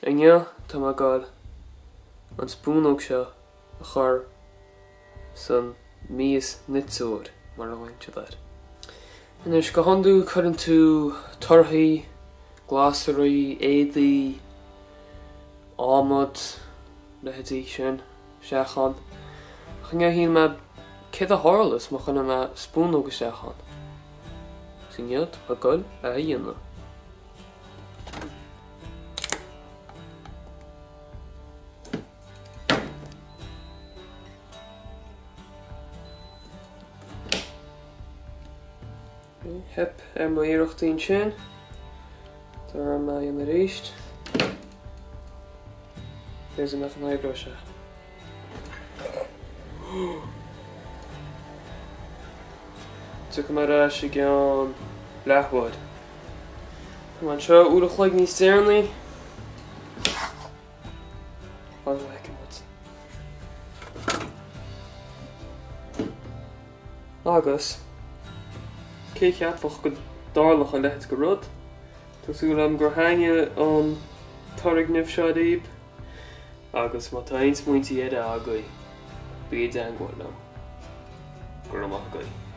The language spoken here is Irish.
Inge tá má gáil an spúnóg seo a chur san míos nitsúir mar a bhainte leid. Inis go handú chuann tú torthaí, glásarí, éadaí, ámod na hetí sin seachan. Chunne hín me cid a hálas mo chunne me spúnóg seachan. Sinnead a gáil a dhéanamh. Heb my iarachtaín sin, tar my an réist. There's enough an eyebrush. Took my rash again, Blackwood. Come on, show it look like me sternly. I'll like it. Agus. Cé cheapfach go dárlach an leith go rud. Tásúil am gur haine an torrig nif seo díb. Agus má tá ains muintí éad agaí. Bíad an gwaith ná. Gur amach agaí.